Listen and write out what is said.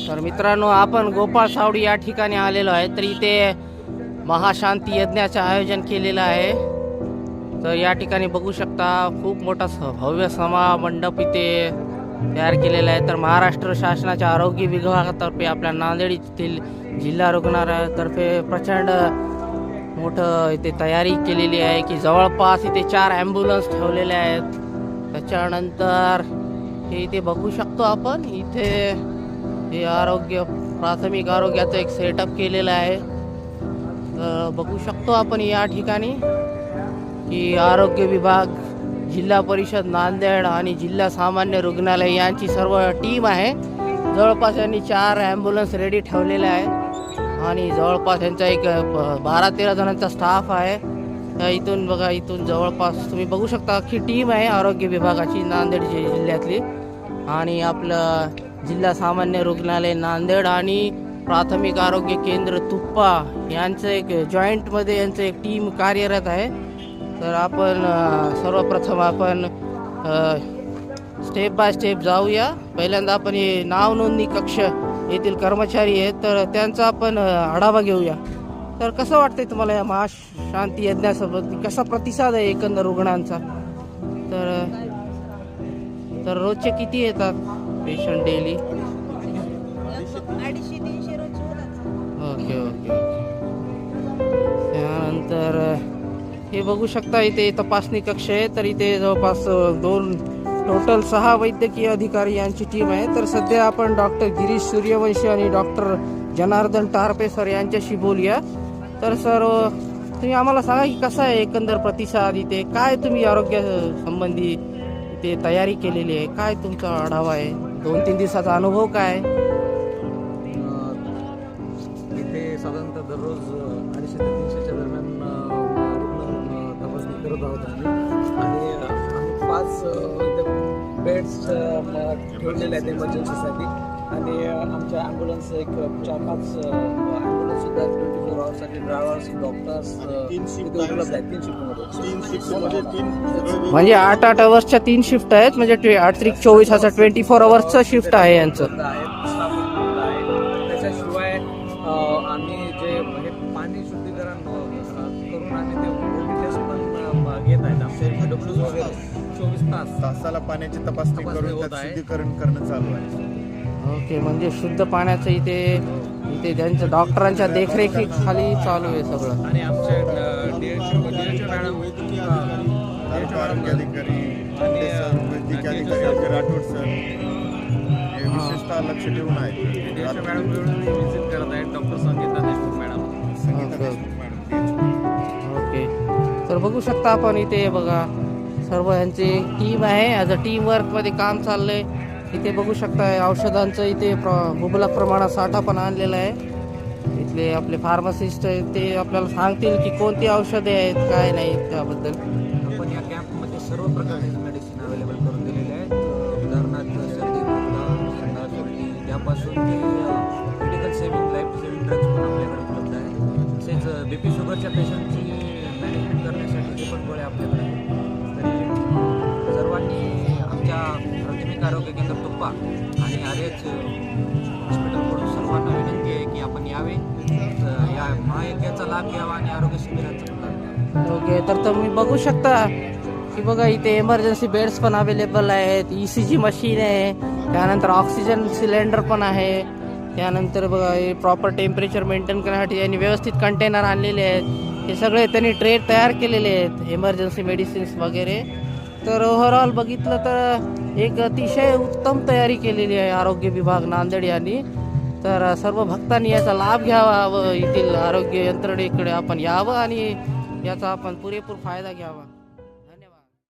तर मित्रांनो, आपण गोपाळ सावडी या ठिकाणी आलेलो आहे. तर इथे महाशांती यज्ञाचे आयोजन केलेलं आहे. तर या ठिकाणी बघू शकता खूप मोठा भव्य सभा मंडप इथे तयार केलेला आहे. तर महाराष्ट्र शासनाच्या आरोग्य विभागातर्फे आपल्या नांदेड येथील जिल्हा रुग्णालयातर्फे प्रचंड मोठं इथे तयारी केलेली आहे की जवळपास इथे 4 ॲम्ब्युलन्स ठेवलेले आहेत. त्याच्यानंतर हे इथे बघू शकतो आपण, इथे हे प्राथमिक आरोग्याचं एक सेटअप केलेलं आहे. बघू शकतो आपण या ठिकाणी की आरोग्य विभाग, जिल्हा परिषद नांदेड आणि जिल्हा सामान्य रुग्णालय यांची सर्व टीम आहे. जवळपास यांनी 4 ॲम्ब्युलन्स रेडी ठेवलेल्या आहेत आणि जवळपास यांचा एक 12-13 जणांचा स्टाफ आहे. इथून बघा, इथून जवळपास तुम्ही बघू शकता अख्खी टीम आहे आरोग्य विभागाची नांदेड जिल्ह्यातली. आणि आपलं जिल्हा सामान्य रुग्णालय नांदेड आणि प्राथमिक आरोग्य केंद्र तुप्पा यांचं एक जॉईंटमध्ये यांचं एक टीम कार्यरत आहे. तर आपण सर्वप्रथम आपण स्टेप बाय स्टेप जाऊया. पहिल्यांदा आपण हे नाव नोंदणी कक्ष येथील कर्मचारी आहेत, तर त्यांचा आपण आढावा घेऊया. तर कसं वाटतंय तुम्हाला या महाशांती यज्ञासोबत, कसा प्रतिसाद आहे एकंदर रुग्णांचा? तर रोजचे किती येतात पेशंट डेली? 250-300 रोज होतात. ओके. त्यानंतर हे बघू शकता इथे तपासणी कक्ष आहे. तर इथे जवळपास टोटल 6 वैद्यकीय अधिकारी यांची टीम आहे. तर सध्या आपण डॉक्टर गिरीश सूर्यवंशी आणि डॉक्टर जनार्दन टारपे सर यांच्याशी बोलूया. तर सर, तुम्ही आम्हाला सांगा की कसा आहे एकंदर प्रतिसाद इथे? काय तुम्ही आरोग्य संबंधी इथे तयारी केलेली आहे? काय तुमचा आढावा आहे? 2-3 दिवसाचा अनुभव काय? इथे साधारणतः दररोज 250 ते 300च्या दरम्यान रुग्ण तपासणी करत आहोत आणि आम्ही 5 बेड्स ठेवलेले आहेत इमर्जन्सीसाठी. आणि आमच्या ॲम्ब्युलन्स एक 4-5 ॲम्ब्युलन्स सुद्धा 24 आवर्ससाठी ड्रायव्हर्स, डॉक्टर्स तिथे उपलब्ध आहेत. 3 शिफ्टमध्ये म्हणजे 8 अवर्सच्या 3 शिफ्ट आहेत, म्हणजे 8-24 असा 24 अवर्सचं शिफ्ट आहे यांचं. त्याच्याशिवाय आम्ही जे हे पाणी शुद्धीकरण करून आम्ही ते टेस्ट पण घेत आहेत. आमचे डब्ल्यूज वगैरे 24 तासाला पाण्याची तपासणी करून त्यात शुद्धीकरण करणं चालू आहे. ओके, म्हणजे शुद्ध पाण्याचं इथे त्यांच्या डॉक्टरांच्या देखरेखीखाली चालू आहे सगळं. आणि आमचे DHO मॅडम, तालुका आरोग्य अधिकारी, वैद्यकीय अधिकारी राठोड सर हे विशेषतः लक्ष ठेवून आहेत. DHO मॅडम व्हिजिट करत आहेत. Doctor Sangeeta Deshmukh madam. Okay. तर बघू शकता आपण इथे बघा सर्व यांची टीम आहे. ॲज अ टीम वर्कमध्ये काम चाललंय. इथे बघू शकता औषधांचं इथे मुबलक प्रमाणात साठा पण आणलेला आहे. इथले आपले फार्मासिस्ट आहेत, ते आपल्याला सांगतील की कोणती औषधे आहेत, काय नाही त्याबद्दल. आपण या कॅम्पमध्ये सर्व प्रकारचे मेडिसिन अवेलेबल करून दिलेले आहेत. उदाहरणार्थ सर्दी, खोकला, संडास, उलटी यापासून ते medical saving, life saving drugs पण आपल्याकडे उपलब्ध आहेत. तसेच BP शुगरच्या पेशंटची मॅनेजमेंट करण्यासाठी पण गोळ्या आपल्याकडे आहेत. तरी सर्वांनी आमच्या प्राथमिक आरोग्य केंद्र तुप्पा आणि RH हॉस्पिटलकडून सर्वांना विनंती आहे की आपण यावे, या महायज्ञाचा लाभ घ्यावा आणि आरोग्य शिबिराचा लाभ घ्यावा. ओके. तर तुम्ही बघू शकता की बघा इथे इमर्जन्सी बेड्स पण अवेलेबल आहेत, ECG मशीन आहे, त्यानंतर ऑक्सिजन सिलेंडर पण आहे. त्यानंतर बघा हे प्रॉपर टेम्परेचर मेंटेन करण्यासाठी यांनी व्यवस्थित कंटेनर आणलेले आहेत. हे सगळे त्यांनी ट्रे तयार केलेले आहेत, इमर्जन्सी मेडिसिन्स वगैरे. तर ओव्हरऑल बघितलं तर एक अतिशय उत्तम तयारी केलेली आहे आरोग्य विभाग नांदेड यांनी. तर सर्व भक्तांनी याचा लाभ घ्यावा व येथील आरोग्य यंत्रणेकडे आपण यावं आणि याचा आपण पुरेपूर फायदा घ्यावा.